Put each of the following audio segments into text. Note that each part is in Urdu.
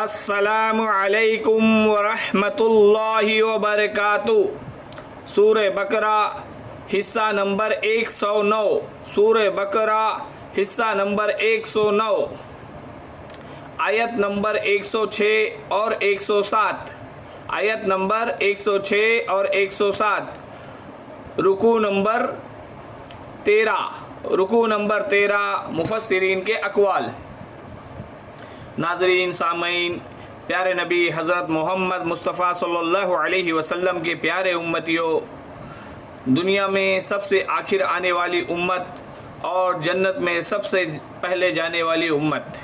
السلام علیکم ورحمۃ اللہ وبرکاتہ۔ سورہ بقرہ حصہ نمبر 109۔ سورہ بقرہ حصہ نمبر 109، آیت نمبر 106 اور 107۔ آیت نمبر 106 اور 107، رکوع نمبر 13۔ رکوع نمبر 13، مفسرین کے اقوال۔ ناظرین، سامعین، پیارے نبی حضرت محمد مصطفیٰ صلی اللہ علیہ وسلم کے پیارے امتیوں، دنیا میں سب سے آخر آنے والی امت اور جنت میں سب سے پہلے جانے والی امت،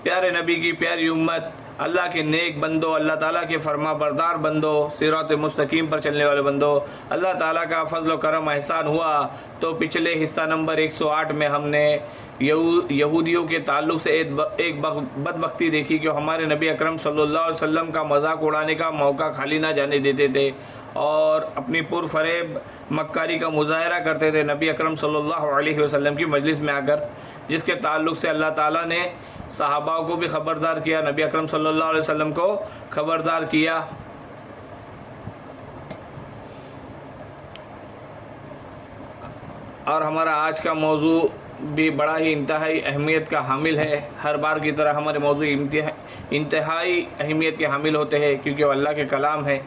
پیارے نبی کی پیاری امت، اللہ کے نیک بندوں، اللہ تعالیٰ کے فرما بردار بندوں، صراط مستقیم پر چلنے والے بندوں، اللہ تعالیٰ کا فضل و کرم احسان ہوا تو پچھلے حصہ نمبر 108 میں ہم نے یہودیوں کے تعلق سے ایک بدبختی دیکھی کہ ہمارے نبی اکرم صلی اللہ علیہ وسلم کا مذاق اڑانے کا موقع خالی نہ جانے دیتے تھے اور اپنی پرفریب مکاری کا مظاہرہ کرتے تھے نبی اکرم صلی اللہ علیہ وسلم کی مجلس میں آ کر، جس کے تعلق سے اللہ تعالیٰ نے صحابہ کو بھی خبردار کیا، نبی اکرم صلی اللہ علیہ وسلم کو خبردار کیا۔ اور ہمارا آج کا موضوع بھی بڑا ہی انتہائی اہمیت کا حامل ہے۔ ہر بار کی طرح ہمارے موضوع انتہائی اہمیت کے حامل ہوتے ہیں کیونکہ وہ اللہ کے کلام ہے۔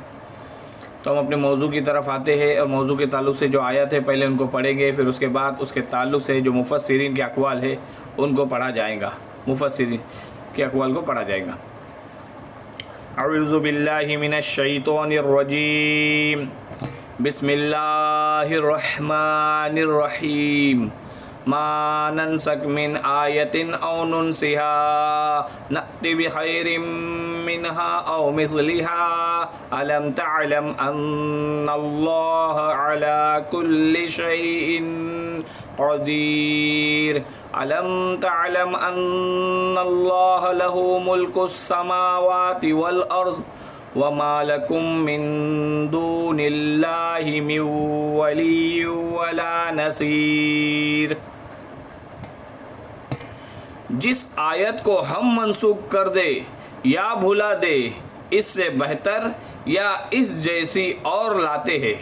تو ہم اپنے موضوع کی طرف آتے ہیں اور موضوع کے تعلق سے جو آیت ہے پہلے ان کو پڑھیں گے، پھر اس کے بعد اس کے تعلق سے جو مفسرین کے اقوال ہے ان کو پڑھا جائے گا، مفسرین کے اقوال کو پڑھا جائے گا۔ اعوذ باللہ من الشیطان الرجیم، بسم اللہ الرحمن الرحیم، ما ننسک من آیت او ننسها نأتی بخیر منها او مثلها الم تعلم ان اللہ علی کل شیء قدیر الم تعلم ان اللہ له ملک السماوات والارض وما لكم من دون اللہ من ولی ولا نصیر۔ جس آیت کو ہم منسوخ کر دے یا بھلا دے، اس سے بہتر یا اس جیسی اور لاتے ہیں۔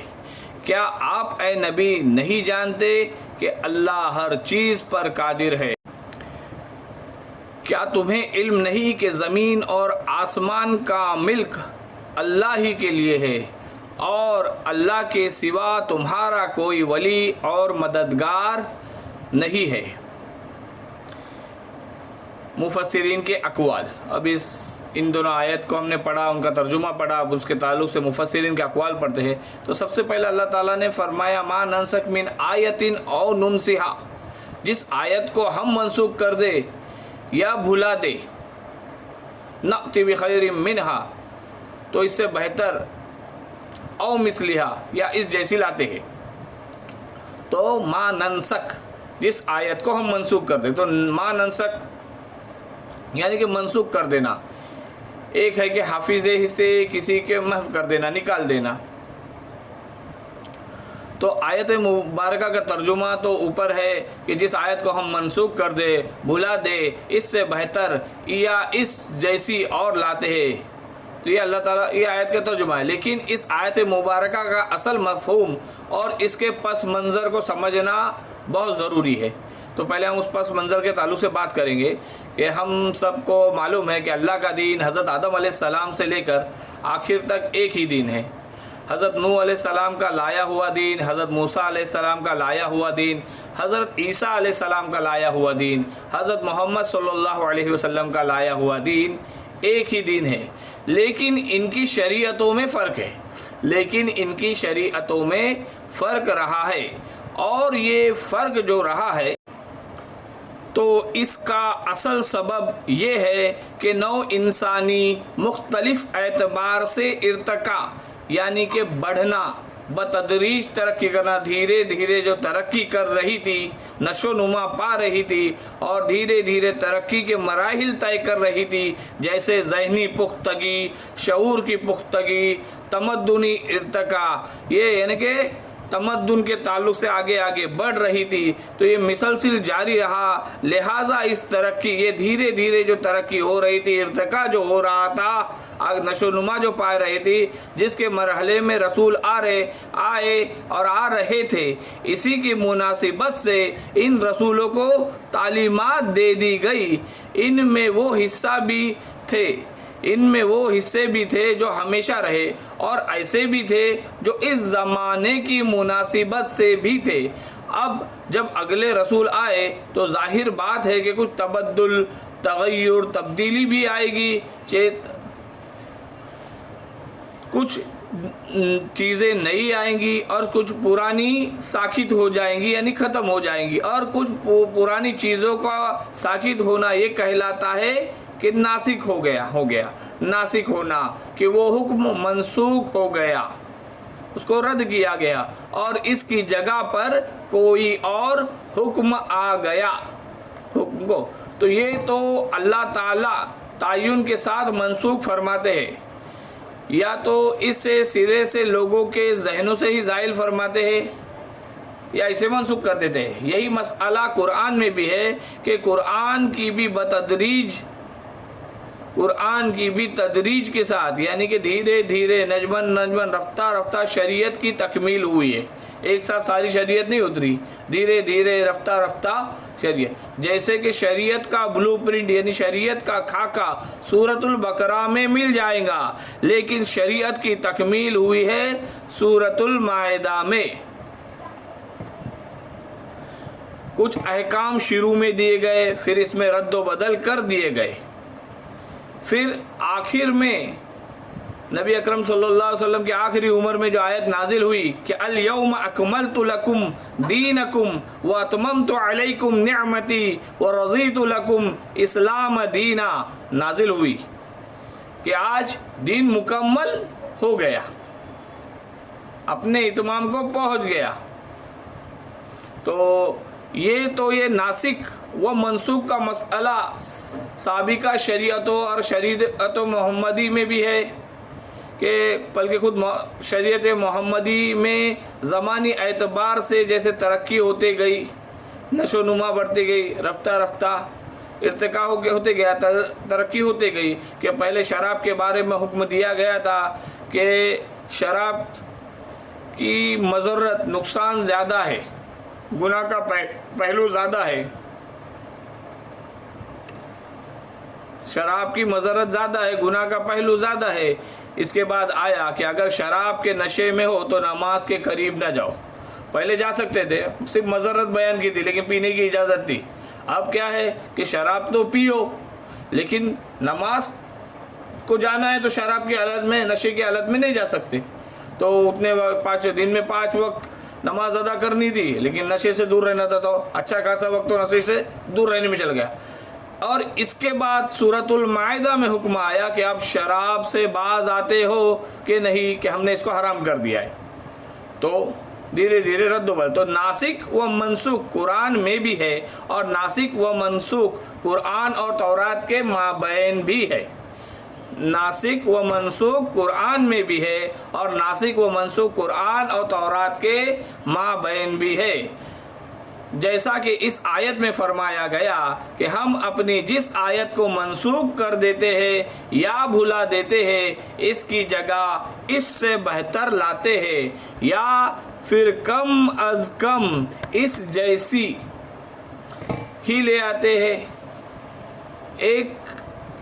کیا آپ اے نبی نہیں جانتے کہ اللہ ہر چیز پر قادر ہے؟ کیا تمہیں علم نہیں کہ زمین اور آسمان کا ملک اللہ ہی کے لیے ہے اور اللہ کے سوا تمہارا کوئی ولی اور مددگار نہیں ہے؟ مفسرین کے اقوال۔ اب ان دونوں آیت کو ہم نے پڑھا، ان کا ترجمہ پڑھا، اب اس کے تعلق سے مفسرین کے اقوال پڑھتے ہیں۔ تو سب سے پہلے اللہ تعالیٰ نے فرمایا ما ننسک من آیت او ننسها، جس آیت کو ہم منسوخ کر دے یا بھلا دے، نأتی بخیر منها، تو اس سے بہتر، او مثلها، یا اس جیسی لاتے ہیں۔ تو ما ننسک، جس آیت کو ہم منسوخ کر دیں، تو ما ننسک یعنی کہ منسوخ کر دینا۔ ایک ہے کہ حافظے سے کسی کے محو کر دینا، نکال دینا۔ تو آیت مبارکہ کا ترجمہ تو اوپر ہے کہ جس آیت کو ہم منسوخ کر دے، بھلا دے، اس سے بہتر یا اس جیسی اور لاتے ہیں۔ تو یہ اللہ تعالیٰ، یہ آیت کا ترجمہ ہے، لیکن اس آیت مبارکہ کا اصل مفہوم اور اس کے پس منظر کو سمجھنا بہت ضروری ہے۔ تو پہلے ہم اس پس منظر کے تعلق سے بات کریں گے کہ ہم سب کو معلوم ہے کہ اللہ کا دین حضرت آدم علیہ السلام سے لے کر آخر تک ایک ہی دین ہے۔ حضرت نوح علیہ السلام کا لایا ہوا دین، حضرت موسیٰ علیہ السلام کا لایا ہوا دین، حضرت عیسیٰ علیہ السلام کا لایا ہوا دین، حضرت محمد صلی اللہ علیہ وسلم کا لایا ہوا دین ایک ہی دین ہے، لیکن ان کی شریعتوں میں فرق ہے، رہا ہے۔ اور یہ فرق جو رہا ہے تو اس کا اصل سبب یہ ہے کہ نوع انسانی مختلف اعتبار سے ارتقا یعنی کہ بڑھنا، بتدریج ترقی کرنا، دھیرے دھیرے جو ترقی کر رہی تھی، نشو و نما پا رہی تھی اور دھیرے دھیرے ترقی کے مراحل طے کر رہی تھی، جیسے ذہنی پختگی، شعور کی پختگی، تمدنی ارتقا، یہ یعنی کہ تمدن کے تعلق سے آگے آگے بڑھ رہی تھی، تو یہ مسلسل جاری رہا، لہٰذا اس ترقی، یہ دھیرے دھیرے جو ترقی ہو رہی تھی، ارتقاء جو ہو رہا تھا، نشو و نما جو پا رہی تھی، جس کے مرحلے میں رسول آئے اور آ رہے تھے، اسی کی مناسبت سے ان رسولوں کو تعلیمات دے دی گئی۔ ان میں وہ حصے بھی تھے جو ہمیشہ رہے، اور ایسے بھی تھے جو اس زمانے کی مناسبت سے بھی تھے۔ اب جب اگلے رسول آئے تو ظاہر بات ہے کہ کچھ تبدل، تغیر، تبدیلی بھی آئے گی، کچھ چیزیں نئی آئیں گی اور کچھ پرانی ساکت ہو جائیں گی، یعنی ختم ہو جائیں گی، اور کچھ پرانی چیزوں کا ساکت ہونا یہ کہلاتا ہے کہ ناسخ ہو گیا ناسخ ہونا، کہ وہ حکم منسوخ ہو گیا، اس کو رد کیا گیا اور اس کی جگہ پر کوئی اور حکم آ گیا حکم کو۔ تو یہ تو اللہ تعالیٰ تعین کے ساتھ منسوخ فرماتے ہیں، یا تو اس سے سرے سے لوگوں کے ذہنوں سے ہی زائل فرماتے ہیں، یا اسے منسوخ کر دیتے ہیں۔ یہی مسئلہ قرآن میں بھی ہے کہ قرآن کی بھی تدریج کے ساتھ، یعنی کہ دھیرے دھیرے، نجمن رفتہ رفتہ شریعت کی تکمیل ہوئی ہے۔ ایک ساتھ ساری شریعت نہیں اتری، دھیرے دھیرے رفتہ شریعت، جیسے کہ شریعت کا بلو پرنٹ، یعنی شریعت کا خاکہ سورۃ البقرہ میں مل جائے گا، لیکن شریعت کی تکمیل ہوئی ہے سورۃ المائدہ میں۔ کچھ احکام شروع میں دیے گئے، پھر اس میں رد و بدل کر دیے گئے، پھر آخر میں نبی اکرم صلی اللہ علیہ وسلم کی آخری عمر میں جو آیت نازل ہوئی کہ الیوم اکملت لکم دینکم واتممت علیکم نعمتی ورضیت لکم اسلام دینا، نازل ہوئی کہ آج دین مکمل ہو گیا، اپنے اتمام کو پہنچ گیا۔ یہ ناسخ و منسوخ کا مسئلہ سابقہ شریعتوں اور شریعت محمدی میں بھی ہے، کہ بلکہ خود شریعت محمدی میں زمانی اعتبار سے جیسے ترقی ہوتے گئی، نشو و نما بڑھتی گئی، رفتہ رفتہ ارتقاء ہوتے گیا، ترقی ہوتے گئی، کہ پہلے شراب کے بارے میں حکم دیا گیا تھا کہ شراب کی مضرت، نقصان زیادہ ہے، گناہ کا پہلو زیادہ ہے، شراب کی مضرت زیادہ ہے، گناہ کا پہلو زیادہ ہے۔ اس کے بعد آیا کہ اگر شراب کے نشے میں ہو تو نماز کے قریب نہ جاؤ۔ پہلے جا سکتے تھے، صرف مضرت بیان کی تھی، لیکن پینے کی اجازت تھی۔ اب کیا ہے کہ شراب تو پیو، لیکن نماز کو جانا ہے تو شراب کی حالت میں، نشے کی حالت میں نہیں جا سکتے۔ تو اتنے دن میں 5 وقت نماز ادا کرنی تھی، لیکن نشے سے دور رہنا تھا، تو اچھا خاصا وقت تو نشے سے دور رہنے میں چل گیا۔ اور اس کے بعد سورۃ المائدہ میں حکم آیا کہ آپ شراب سے باز آتے ہو کہ نہیں، کہ ہم نے اس کو حرام کر دیا ہے۔ تو دھیرے دھیرے رد و بدل، تو ناسخ و منسوخ قرآن میں بھی ہے، اور ناسخ و منسوخ قرآن اور تورات کے مابین بھی ہے۔ ناسخ و منسوخ قرآن میں بھی ہے، اور ناسخ و منسوخ قرآن اور تورات کے مابین بھی ہے۔ جیسا کہ اس آیت میں فرمایا گیا کہ ہم اپنی جس آیت کو منسوخ کر دیتے ہیں یا بھلا دیتے ہیں، اس کی جگہ اس سے بہتر لاتے ہیں، یا پھر کم از کم اس جیسی ہی لے آتے ہیں۔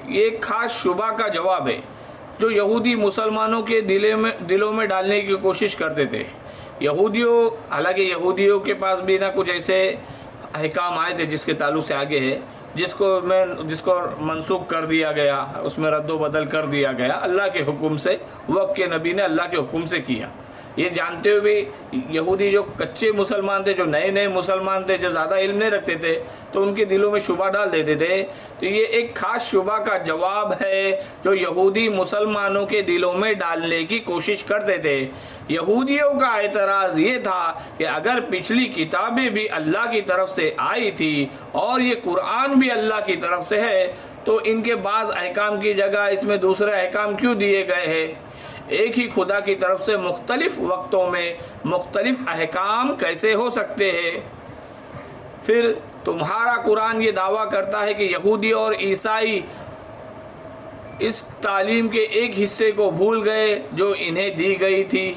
ایک خاص شبہ کا جواب ہے جو یہودی مسلمانوں کے دلوں میں ڈالنے کی کوشش کرتے تھے۔ حالانکہ یہودیوں کے پاس بھی نہ کچھ ایسے احکام آئے تھے جس کے تعلق سے آگے ہے، جس کو منسوخ کر دیا گیا، اس میں رد و بدل کر دیا گیا اللہ کے حکم سے، وقت کے نبی نے اللہ کے حکم سے کیا۔ یہ جانتے ہوئے بھی یہودی جو کچے مسلمان تھے، جو نئے مسلمان تھے، جو زیادہ علم نہیں رکھتے تھے، تو ان کے دلوں میں شبہ ڈال دیتے تھے۔ تو یہ ایک خاص شبہ کا جواب ہے جو یہودی مسلمانوں کے دلوں میں ڈالنے کی کوشش کرتے تھے۔ یہودیوں کا اعتراض یہ تھا کہ اگر پچھلی کتابیں بھی اللہ کی طرف سے آئی تھی اور یہ قرآن بھی اللہ کی طرف سے ہے، تو ان کے بعض احکام کی جگہ اس میں دوسرے احکام کیوں دیے گئے ہیں؟ ایک ہی خدا کی طرف سے مختلف وقتوں میں مختلف احکام کیسے ہو سکتے ہیں؟ پھر تمہارا قرآن یہ دعویٰ کرتا ہے کہ یہودی اور عیسائی اس تعلیم کے ایک حصے کو بھول گئے جو انہیں دی گئی تھی۔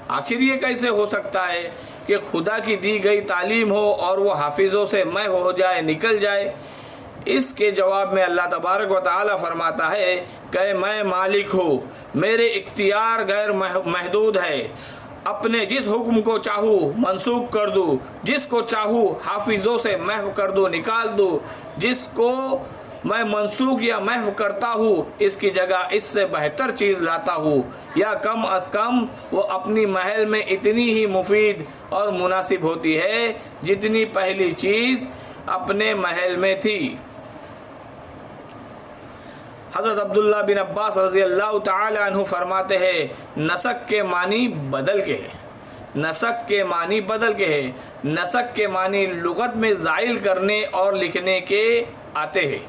آخر یہ کیسے ہو سکتا ہے کہ خدا کی دی گئی تعلیم ہو اور وہ حافظوں سے محو ہو جائے، نکل جائے؟ اس کے جواب میں اللہ تبارک و تعالی فرماتا ہے کہ میں مالک ہوں، میرے اختیار غیر محدود ہے، اپنے جس حکم کو چاہوں منسوخ کر دوں، جس کو چاہوں حافظوں سے محو کر دوں، نکال دوں، جس کو میں منسوخ یا محو کرتا ہوں اس کی جگہ اس سے بہتر چیز لاتا ہوں، یا کم از کم وہ اپنی محل میں اتنی ہی مفید اور مناسب ہوتی ہے جتنی پہلی چیز اپنے محل میں تھی۔ حضرت عبداللہ بن عباس رضی اللہ تعالی عنہ فرماتے ہیں نسک کے معنی بدل کے ہے، نسک کے معنی بدل کے ہے۔ نسک کے معنی لغت میں زائل کرنے اور لکھنے کے آتے ہیں۔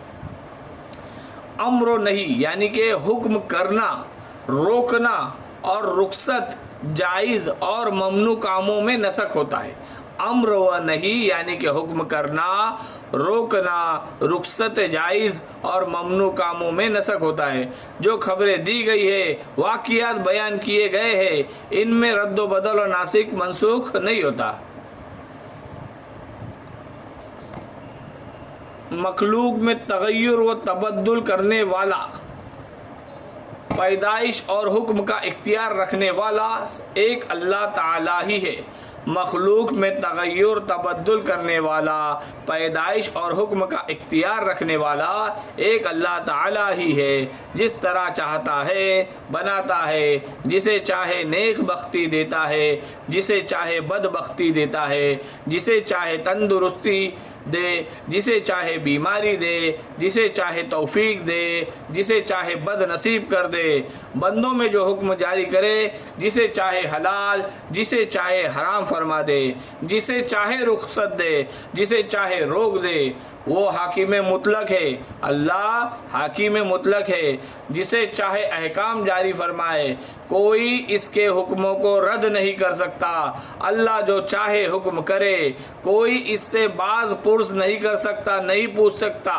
امر و نہیں یعنی کہ حکم کرنا، روکنا اور رخصت جائز اور ممنوع کاموں میں نسک ہوتا ہے۔ امر و نہیں یعنی کہ حکم کرنا، روکنا، رخصت جائز اور ممنوع کاموں میں نسک ہوتا ہے۔ جو خبریں دی گئی ہے، واقعات بیان کیے گئے ہیں، ان میں رد و بدل اور ناسخ منسوخ نہیں ہوتا۔ مخلوق میں تغیر و تبدل کرنے والا، پیدائش اور حکم کا اختیار رکھنے والا ایک اللہ تعالی ہی ہے۔ مخلوق میں تغیر تبدل کرنے والا، پیدائش اور حکم کا اختیار رکھنے والا ایک اللہ تعالی ہی ہے، جس طرح چاہتا ہے بناتا ہے، جسے چاہے نیک بختی دیتا ہے، جسے چاہے بد بختی دیتا ہے، جسے چاہے تندرستی دے، جسے چاہے بیماری دے، جسے چاہے توفیق دے، جسے چاہے بد نصیب کر دے۔ بندوں میں جو حکم جاری کرے، جسے چاہے حلال، جسے چاہے حرام فرما دے، جسے چاہے رخصت دے، جسے چاہے روک دے، وہ حاکم مطلق ہے۔ اللہ حاکم مطلق ہے، جسے چاہے احکام جاری فرمائے، کوئی اس کے حکموں کو رد نہیں کر سکتا۔ اللہ جو چاہے حکم کرے، کوئی اس سے باز پرس نہیں کر سکتا، نہیں پوچھ سکتا۔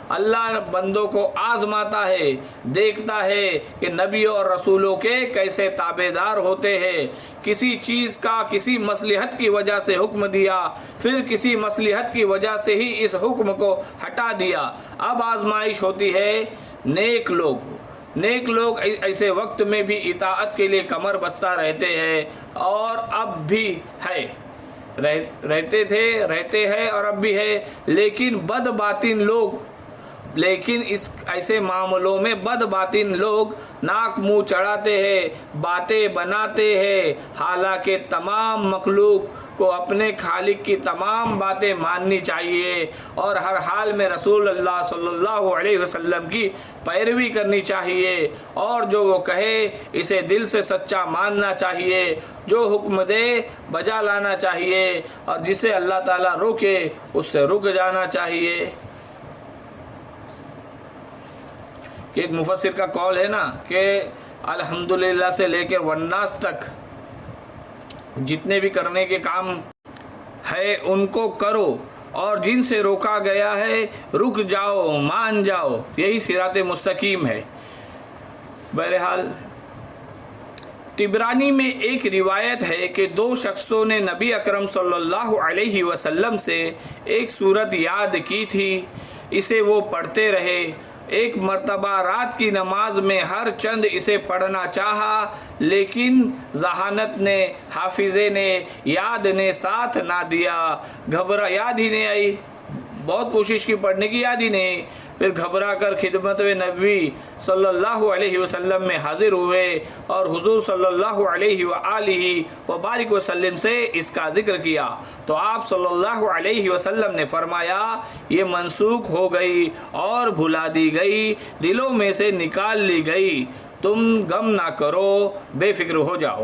اللہ بندوں کو آزماتا ہے، دیکھتا ہے کہ نبیوں اور رسولوں کے کیسے تابع دار ہوتے ہیں۔ کسی چیز کا کسی مصلحت کی وجہ سے حکم دیا، پھر کسی مصلحت کی وجہ سے ہی اس حکم کو ہٹا دیا۔ اب آزمائش ہوتی ہے نیک لوگ ایسے وقت میں بھی اطاعت کے لیے کمر بستہ رہتے ہیں، اور اب بھی ہے، رہتے ہیں اور اب بھی ہے۔ لیکن اس ایسے معاملوں میں بد باطن لوگ ناک منہ چڑھاتے ہیں، باتیں بناتے ہیں، حالانکہ تمام مخلوق کو اپنے خالق کی تمام باتیں ماننی چاہیے اور ہر حال میں رسول اللہ صلی اللہ علیہ وسلم کی پیروی کرنی چاہیے، اور جو وہ کہے اسے دل سے سچا ماننا چاہیے، جو حکم دے بجا لانا چاہیے، اور جسے اللہ تعالیٰ روکے اس سے رک جانا چاہیے۔ کہ ایک مفسر کا قول ہے نا کہ الحمدللہ سے لے کر والناس تک جتنے بھی کرنے کے کام ہے ان کو کرو، اور جن سے روکا گیا ہے رک جاؤ، مان جاؤ، یہی صراط مستقیم ہے۔ بہرحال طبرانی میں ایک روایت ہے کہ دو شخصوں نے نبی اکرم صلی اللہ علیہ وسلم سے ایک سورت یاد کی تھی، اسے وہ پڑھتے رہے۔ ایک مرتبہ رات کی نماز میں ہر چند اسے پڑھنا چاہا، لیکن ذہانت نے، حافظے نے، یاد نے ساتھ نہ دیا، یاد ہی نہیں آئی، بہت کوشش کی پڑھنے کی، یاد ہی نہیں۔ پھر گھبرا کر خدمت نبی صلی اللہ علیہ وسلم میں حاضر ہوئے اور حضور صلی اللہ علیہ وآلہ وبارک وسلم سے اس کا ذکر کیا، تو آپ صلی اللہ علیہ وسلم نے فرمایا یہ منسوخ ہو گئی اور بھلا دی گئی، دلوں میں سے نکال لی گئی، تم غم نہ کرو، بے فکر ہو جاؤ۔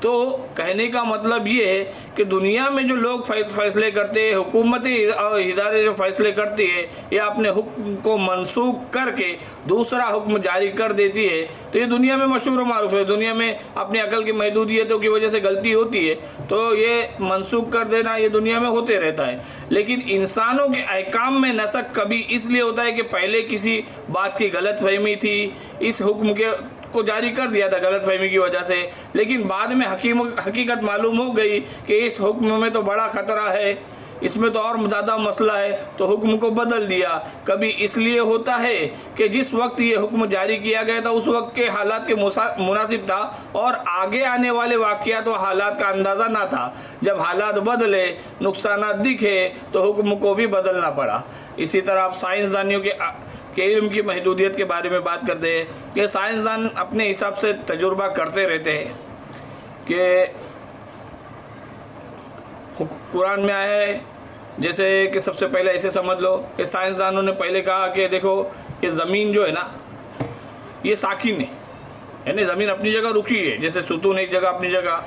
تو کہنے کا مطلب یہ ہے کہ دنیا میں جو لوگ فیصلے کرتے ہیں، حکومتی اور ادارے جو فیصلے کرتی ہے، یا اپنے حکم کو منسوخ کر کے دوسرا حکم جاری کر دیتی ہے، تو یہ دنیا میں مشہور و معروف ہے۔ دنیا میں اپنی عقل کی محدودیتوں کی وجہ سے غلطی ہوتی ہے تو یہ منسوخ کر دینا یہ دنیا میں ہوتے رہتا ہے۔ لیکن انسانوں کے احکام میں نسخ کبھی اس لیے ہوتا ہے کہ پہلے کسی بات کی غلط فہمی تھی، اس حکم کو جاری کر دیا تھا غلط فہمی کی وجہ سے، لیکن بعد میں حقیقت معلوم ہو گئی کہ اس حکم میں تو بڑا خطرہ ہے، اس میں تو اور زیادہ مسئلہ ہے، تو حکم کو بدل دیا۔ کبھی اس لیے ہوتا ہے کہ جس وقت یہ حکم جاری کیا گیا تھا اس وقت کے حالات کے مناسب تھا اور آگے آنے والے واقعات و حالات کا اندازہ نہ تھا۔ جب حالات بدلے، نقصانات دکھے، تو حکم کو بھی بدلنا پڑا۔ اسی طرح آپ سائنسدانیوں کے علم کی محدودیت کے بارے میں بات کرتے ہیں کہ سائنسدان اپنے حساب سے تجربہ کرتے رہتے ہیں کہ قرآن میں آیا ہے، جیسے کہ سب سے پہلے ایسے سمجھ لو کہ سائنسدانوں نے پہلے کہا کہ دیکھو یہ زمین جو ہے نا یہ ساکن ہے، یعنی زمین اپنی جگہ رکی ہے، جیسے ستون ایک جگہ اپنی جگہ،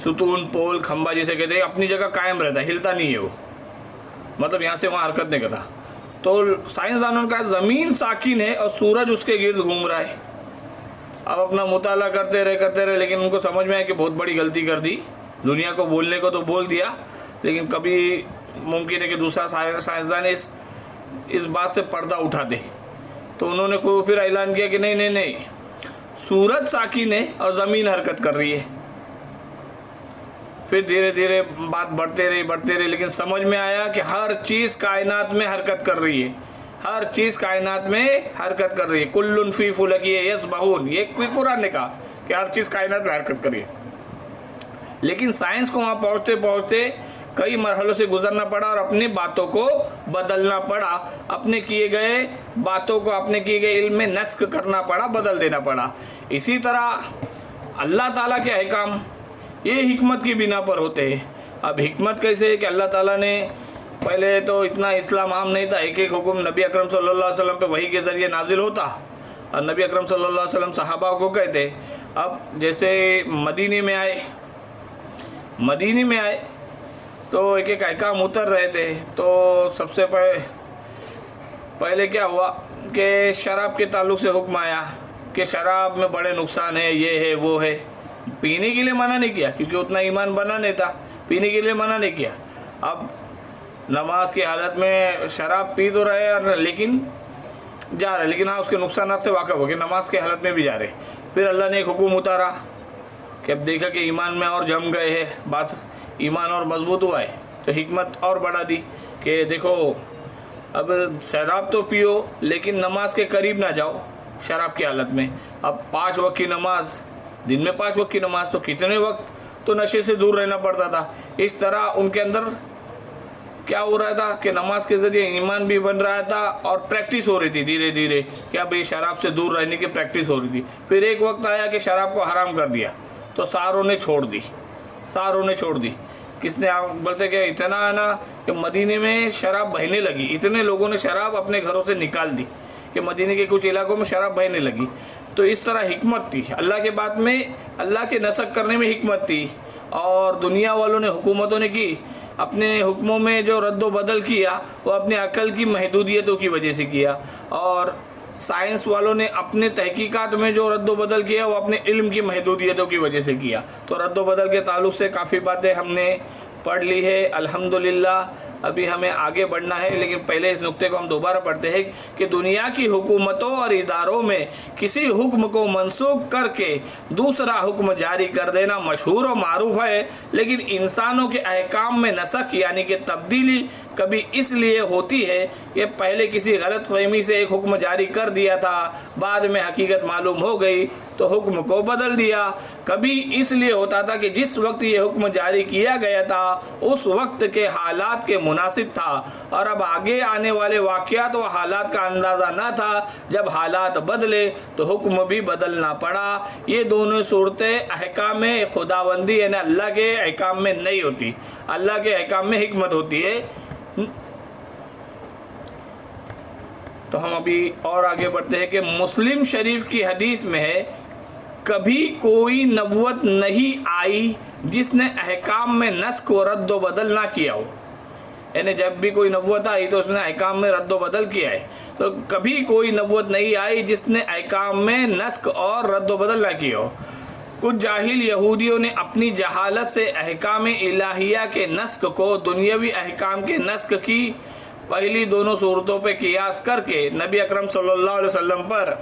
ستون پول کھمبا جسے کہتے ہیں اپنی جگہ قائم رہتا ہے، ہلتا نہیں ہے وہ، مطلب یہاں سے وہاں حرکت نہیں کرتا۔ تو سائنسدانوں نے کہا زمین ساکن ہے اور سورج اس کے گرد گھوم رہا ہے۔ اب اپنا مطالعہ کرتے رہے لیکن ان کو سمجھ میں آیا کہ بہت بڑی غلطی کر دی، دنیا کو بولنے کو تو بول دیا، لیکن کبھی ممکن ہے کہ دوسرا سائنسدان اس بات سے پردہ اٹھا دے، تو انہوں نے پھر اعلان کیا کہ نہیں، سورج ساکن ہے اور زمین حرکت کر رہی ہے۔ پھر دھیرے دھیرے بات بڑھتے رہی لیکن سمجھ میں آیا کہ ہر چیز کائنات میں حرکت کر رہی ہے، ہر چیز کائنات میں حرکت کر رہی ہے، کل فی فلک یسبحون، یہ قرآن نے کہا کہ ہر چیز کائنات میں حرکت کر رہی ہے۔ لیکن سائنس کو وہاں پہنچتے کئی مرحلوں سے گزرنا پڑا اور اپنی باتوں کو بدلنا پڑا، اپنے کیے گئے باتوں کو اپنے کیے گئے علم میں نسخ کرنا پڑا، بدل دینا پڑا۔ اسی طرح اللہ تعالیٰ کے احکام یہ حکمت کی بنا پر ہوتے ہیں۔ اب حکمت کیسے ہے کہ اللہ تعالیٰ نے پہلے تو اتنا اسلام عام نہیں تھا، ایک حکم نبی اکرم صلی اللہ علیہ وسلم پہ وحی کے ذریعے نازل ہوتا اور نبی اکرم صلی اللہ علیہ وسلم صحابہ کو کہتے۔ اب جیسے مدینے میں آئے تو ایک احکام اتر رہے تھے، تو سب سے پہلے کیا ہوا کہ شراب کے تعلق سے حکم آیا کہ شراب میں بڑے نقصان ہے، یہ ہے وہ ہے۔ پینے کے لیے منع نہیں کیا کیونکہ اتنا ایمان بنا نہیں تھا، پینے کے لیے منع نہیں کیا۔ اب نماز کی حالت میں شراب پی تو رہے لیکن جا رہے، لیکن ہاں اس کے نقصانات سے واقف ہو گئے، نماز کی حالت میں بھی جا رہے۔ پھر اللہ نے ایک حکم اتارا کہ اب دیکھا کہ ایمان میں اور جم گئے ہیں، بات ایمان اور مضبوط ہوا ہے، تو حکمت اور بڑھا دی کہ دیکھو اب شراب تو پیو لیکن نماز کے قریب نہ جاؤ شراب کی حالت میں۔ اب 5 وقت کی نماز، دن میں 5 وقت کی نماز، تو کتنے وقت تو نشے سے دور رہنا پڑتا تھا۔ اس طرح ان کے اندر کیا ہو رہا تھا کہ نماز کے ذریعے ایمان بھی بن رہا تھا اور پریکٹس ہو رہی تھی دھیرے دھیرے، کیا بھئی شراب سے دور رہنے کی پریکٹس ہو رہی تھی۔ پھر ایک وقت آیا کہ شراب کو حرام کر دیا تو ساروں نے چھوڑ دی۔ کس نے بولتے کہ اتنا ہے نا کہ مدینے میں شراب بہنے لگی، اتنے لوگوں نے شراب اپنے گھروں سے نکال دی کہ مدینے کے کچھ علاقوں میں شراب بہنے لگی۔ تو اس طرح حکمت تھی اللہ کے بات میں، اللہ کے نسخ کرنے میں حکمت تھی۔ اور دنیا والوں نے، حکومتوں نے کی اپنے حکموں میں جو رد و بدل کیا وہ اپنے عقل کی محدودیتوں کی وجہ سے کیا، اور سائنس والوں نے اپنے تحقیقات میں جو رد و بدل کیا وہ اپنے علم کی محدودیتوں کی وجہ سے کیا۔ تو رد و بدل کے تعلق سے کافی باتیں ہم نے پڑھ لی ہے الحمدللہ۔ ابھی ہمیں آگے بڑھنا ہے لیکن پہلے اس نقطے کو ہم دوبارہ پڑھتے ہیں کہ دنیا کی حکومتوں اور اداروں میں کسی حکم کو منسوخ کر کے دوسرا حکم جاری کر دینا مشہور و معروف ہے، لیکن انسانوں کے احکام میں نسخ یعنی کہ تبدیلی کبھی اس لیے ہوتی ہے کہ پہلے کسی غلط فہمی سے ایک حکم جاری کر دیا تھا، بعد میں حقیقت معلوم ہو گئی تو حکم کو بدل دیا۔ کبھی اس لیے ہوتا تھا کہ جس وقت یہ حکم جاری کیا گیا تھا اس وقت کے حالات کے مناسب تھا اور اب آگے آنے والے واقعات و حالات کا اندازہ نہ تھا۔ جب حالات بدلے تو حکم بھی بدلنا پڑا۔ یہ دونوں صورتیں احکام خداوندی یعنی اللہ کے احکام میں نہیں ہوتی، اللہ کے احکام میں حکمت ہوتی ہے۔ تو ہم ابھی اور آگے بڑھتے ہیں کہ مسلم شریف کی حدیث میں ہے کبھی کوئی نبوت نہیں آئی جس نے احکام میں نسخ و رد و بدل نہ کیا ہو. یعنی جب بھی کوئی نبوت آئی تو اس نے احکام میں رد و بدل کیا ہے. تو کبھی کوئی نبوت نہیں آئی جس نے احکام میں نسخ اور رد و بدل نہ کیا ہو. کچھ جاہل یہودیوں نے اپنی جہالت سے احکام الہیہ کے نسخ کو دنیاوی احکام کے نسخ کی پہلی دونوں صورتوں پہ قیاس کر کے نبی اکرم صلی اللہ علیہ وسلم پر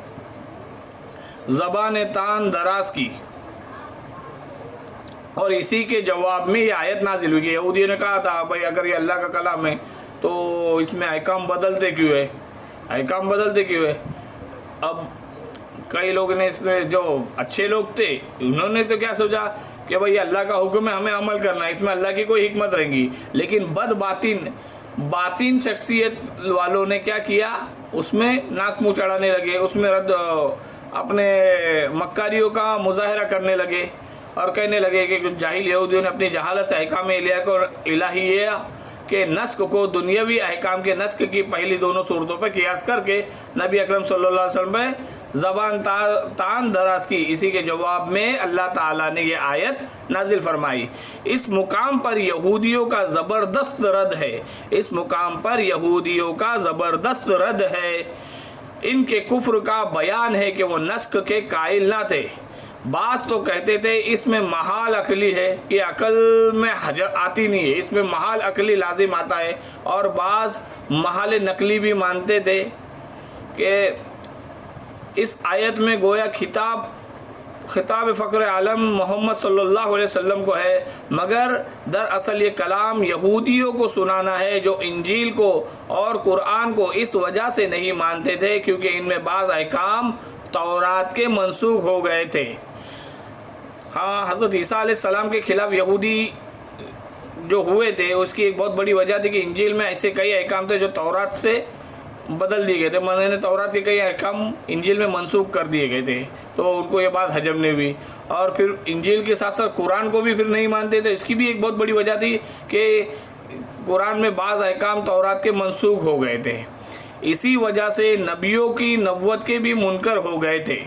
زبان تان دراز کی، اور اسی کے جواب میں یہ آیت نازل ہوئی کہ یہودیوں نے کہا تھا بھائی اگر یہ اللہ کا کلام ہے تو اس میں احکام بدلتے کیوں ہے، احکام بدلتے کیوں ہے. اب کئی لوگ نے اس میں جو اچھے لوگ تھے انہوں نے تو کیا سوچا کہ بھائی اللہ کا حکم ہے ہمیں عمل کرنا ہے، اس میں اللہ کی کوئی حکمت رہیں گی. لیکن باطن شخصیت والوں نے کیا کیا، اس میں ناک منہ چڑھانے لگے، اس میں اپنے مکاریوں کا مظاہرہ کرنے لگے اور کہنے لگے کہ جاہل یہودیوں نے اپنی جہالت سے احکام الہیہ کے نسخ کو دنیاوی احکام کے نسخ کی پہلی دونوں صورتوں پر قیاس کر کے نبی اکرم صلی اللہ علیہ وسلم پہ زبان تان دراز کی. اسی کے جواب میں اللہ تعالیٰ نے یہ آیت نازل فرمائی. اس مقام پر یہودیوں کا زبردست رد ہے، اس مقام پر یہودیوں کا زبردست رد ہے. ان کے کفر کا بیان ہے کہ وہ نسخ کے قائل نہ تھے. بعض تو کہتے تھے اس میں محال عقلی ہے، یہ عقل میں آتی نہیں ہے، اس میں محال عقلی لازم آتا ہے. اور بعض محال نقلی بھی مانتے تھے کہ اس آیت میں گویا خطاب فخر عالم محمد صلی اللہ علیہ وسلم کو ہے، مگر دراصل یہ کلام یہودیوں کو سنانا ہے جو انجیل کو اور قرآن کو اس وجہ سے نہیں مانتے تھے کیونکہ ان میں بعض احکام تورات کے منسوخ ہو گئے تھے. ہاں، حضرت عیسیٰ علیہ السلام کے خلاف یہودی جو ہوئے تھے اس کی ایک بہت بڑی وجہ تھی کہ انجیل میں ایسے کئی احکام تھے جو تورات سے بدل دیے گئے تھے. میں نے تورات کے کئی احکام انجیل میں منسوخ کر دیے گئے تھے، تو ان کو یہ بات حجم نے بھی، اور پھر انجیل کے ساتھ ساتھ قرآن کو بھی پھر نہیں مانتے تھے. اس کی بھی ایک بہت بڑی وجہ تھی کہ قرآن میں بعض احکام تورات کے منسوخ ہو گئے تھے. اسی وجہ سے نبیوں کی نبوت کے بھی منکر ہو گئے تھے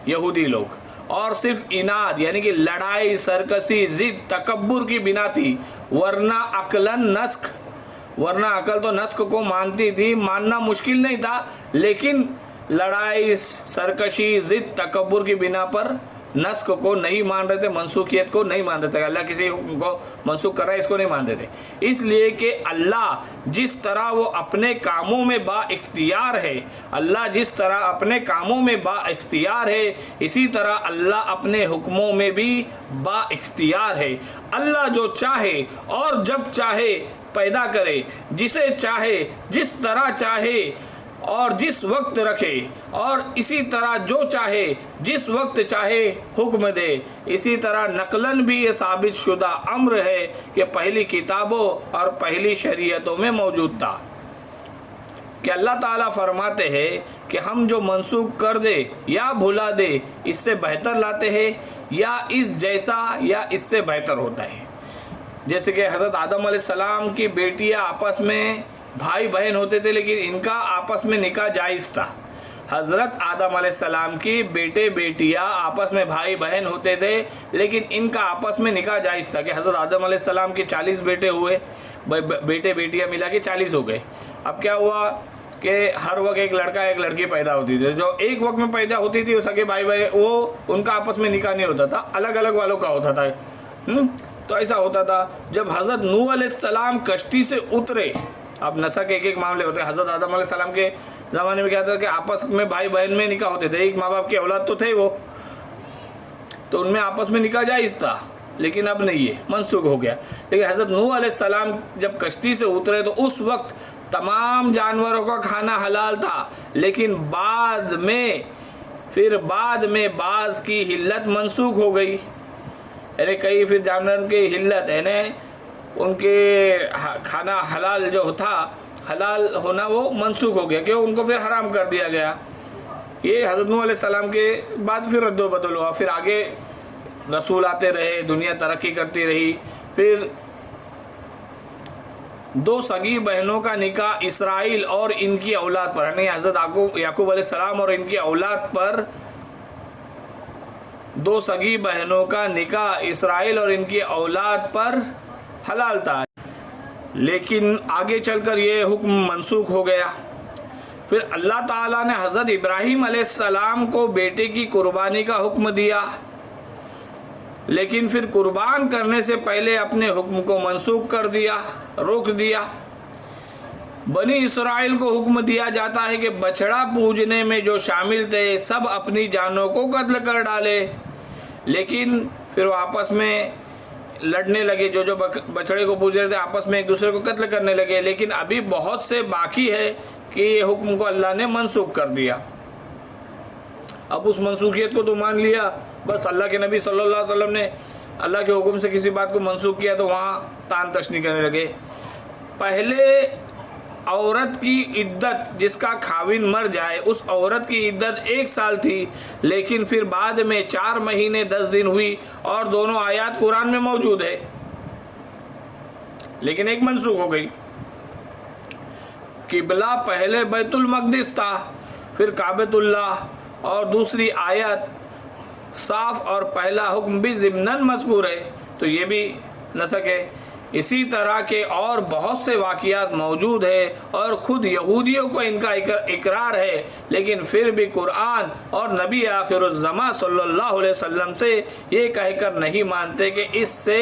یہودی لوگ، اور صرف اناد یعنی کہ لڑائی، سرکشی، ضد، تکبر کی بنا تھی، ورنہ عقل تو نسخ کو مانتی تھی، ماننا مشکل نہیں تھا، لیکن لڑائی، سرکشی، ضد، تکبر کی بنا پر نسخ کو نہیں مان رہے تھے، منسوخیت کو نہیں مان رہے تھے. اللہ کسی کو منسوخ کر رہا ہے اس کو نہیں مانتے تھے. اس لیے کہ اللہ جس طرح وہ اپنے کاموں میں با اختیار ہے، اللہ جس طرح اپنے کاموں میں با اختیار ہے، اسی طرح اللہ اپنے حکموں میں بھی با اختیار ہے. اللہ جو چاہے اور جب چاہے پیدا کرے، جسے چاہے جس طرح چاہے اور جس وقت رکھے، اور اسی طرح جو چاہے جس وقت چاہے حکم دے. اسی طرح نقلاً بھی یہ ثابت شدہ امر ہے کہ پہلی کتابوں اور پہلی شریعتوں میں موجود تھا کہ اللہ تعالیٰ فرماتے ہیں کہ ہم جو منسوخ کر دے یا بھلا دے اس سے بہتر لاتے ہیں، یا اس جیسا یا اس سے بہتر ہوتا ہے. جیسے کہ حضرت آدم علیہ السلام کی بیٹیاں آپس میں بھائی بہن ہوتے تھے لیکن ان کا آپس میں نکاح جائز تھا. حضرت آدم علیہ السلام کی بیٹے بیٹیاں آپس میں بھائی بہن ہوتے تھے لیکن ان کا آپس میں نکاح جائز تھا کہ حضرت آدم علیہ السلام کے 40 بیٹے ہوئے، بیٹے بیٹیاں ملا کے 40 ہو گئے. اب کیا ہوا کہ ہر وقت ایک لڑکا ایک لڑکی پیدا ہوتی تھی، جو ایک وقت میں پیدا ہوتی تھی سگے بھائی وہ ان کا آپس میں نکاح نہیں ہوتا تھا، الگ الگ والوں کا ہوتا تھا. تو ایسا ہوتا تھا جب حضرت نوح علیہ السلام کشتی سے اترے. اب نسل کے ایک معاملے ہوتے ہیں. حضرت آدم علیہ السلام کے زمانے میں کیا تھا کہ آپس میں بھائی بہن میں نکاح ہوتے تھے، ایک ماں باپ کی اولاد تو تھے وہ، تو ان میں آپس میں نکاح جائز تھا، لیکن اب نہیں ہے، منسوخ ہو گیا. لیکن حضرت نوح علیہ السلام جب کشتی سے اترے تو اس وقت تمام جانوروں کا کھانا حلال تھا، لیکن بعد میں بعض کی حلت منسوخ ہو گئی. یعنی کئی پھر جانور کی حلت ہے نا، ان کے کھانا حلال جو تھا، حلال ہونا وہ منسوخ ہو گیا کہ ان کو پھر حرام کر دیا گیا. یہ حضرت نوح علیہ السلام کے بعد پھر رد و بدل ہوا. پھر آگے رسول آتے رہے، دنیا ترقی کرتی رہی. پھر 2 سگی بہنوں کا نکاح اسرائیل اور ان کی اولاد پر، یعنی حضرت یعقوب علیہ السلام اور ان کی اولاد پر دو سگی بہنوں کا نکاح اسرائیل اور ان کی اولاد پر حلال تھا، لیکن آگے چل کر یہ حکم منسوخ ہو گیا۔ پھر اللہ تعالیٰ نے حضرت ابراہیم علیہ السلام کو بیٹے کی قربانی کا حکم دیا، لیکن پھر قربان کرنے سے پہلے اپنے حکم کو منسوخ کر دیا، روک دیا۔ بنی اسرائیل کو حکم دیا جاتا ہے کہ بچڑا پوجنے میں جو شامل تھے سب اپنی جانوں کو قتل کر ڈالے، لیکن پھر وہ آپس میں لڑنے لگے، جو بچڑے کو پوج رہے تھے آپس میں ایک دوسرے کو قتل کرنے لگے، لیکن ابھی بہت سے باقی ہے کہ یہ حکم کو اللہ نے منسوخ کر دیا۔ اب اس منسوخیت کو تو مان لیا، بس اللہ کے نبی صلی اللہ علیہ وسلم نے اللہ کے حکم سے کسی بات کو منسوخ کیا تو وہاں تان تشنی کرنے لگے۔ پہلے عورت کی عدت جس کا خاوند مر جائے اس عورت کی عدت 1 سال تھی، لیکن پھر بعد میں 4 مہینے 10 دن ہوئی، اور دونوں آیات قرآن میں موجود ہے، لیکن ایک منسوخ ہو گئی۔ قبلہ پہلے بیت المقدس تھا، پھر کعبۃ اللہ، اور دوسری آیت صاف اور پہلا حکم بھی ضمناً مذکور ہے، تو یہ بھی نسخ ہے۔ اسی طرح کے اور بہت سے واقعات موجود ہیں، اور خود یہودیوں کو ان کا اقرار ہے، لیکن پھر بھی قرآن اور نبی آخر الزماں صلی اللہ علیہ وسلم سے یہ کہہ کر نہیں مانتے کہ اس سے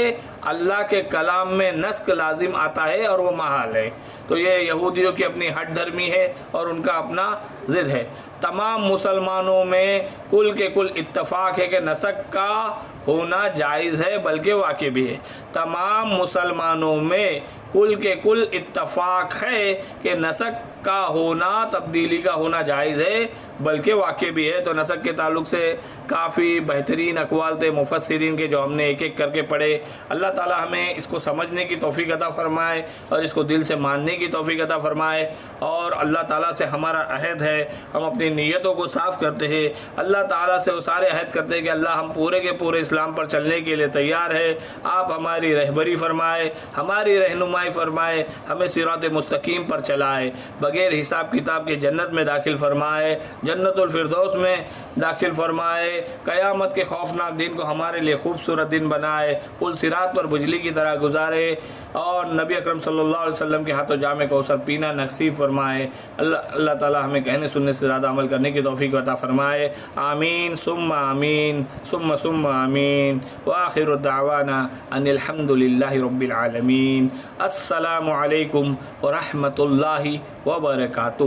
اللہ کے کلام میں نسخ لازم آتا ہے اور وہ محال ہے۔ تو یہ یہودیوں کی اپنی ہٹ دھرمی ہے اور ان کا اپنا ضد ہے۔ تمام مسلمانوں میں کل کے کل اتفاق ہے کہ نسخ کا ہونا جائز ہے، بلکہ واقع بھی ہے۔ تمام مسلمانوں میں کل کے کل اتفاق ہے کہ نسخ کا ہونا، تبدیلی کا ہونا جائز ہے، بلکہ واقع بھی ہے۔ تو نسخ کے تعلق سے کافی بہترین اقوال تھے مفسرین کے جو ہم نے ایک ایک کر کے پڑھے۔ اللہ تعالی ہمیں اس کو سمجھنے کی توفیق عطا فرمائے اور اس کو دل سے ماننے کی توفیق عطا فرمائے، اور اللہ تعالیٰ سے ہمارا عہد ہے، ہم اپنی نیتوں کو صاف کرتے ہیں، اللہ تعالیٰ سے وہ سارے عہد کرتے ہیں کہ اللہ ہم پورے کے پورے اسلام پر چلنے کے لیے تیار ہے، آپ ہماری رہبری فرمائے، ہماری رہنمائی فرمائے، ہمیں صراط مستقیم پر چلائے، بغیر حساب کتاب کے جنت میں داخل فرمائے، جنت الفردوس میں داخل فرمائے، قیامت کے خوفناک دن کو ہمارے لیے خوبصورت دن بنائے، پل صراط پر بجلی کی طرح گزارے، اور نبی اکرم صلی اللہ علیہ وسلم کے ہاتھوں جام کوثر پینا نصیب فرمائے۔ اللہ تعالی ہمیں کہنے سننے سے زیادہ عمل کرنے کی توفیق عطا فرمائے۔ آمین ثم آمین ثم آمین، وآخر دعوانا ان الحمد للہ رب العالمین۔ السلام علیکم ورحمۃ اللہ وبرکاتہ۔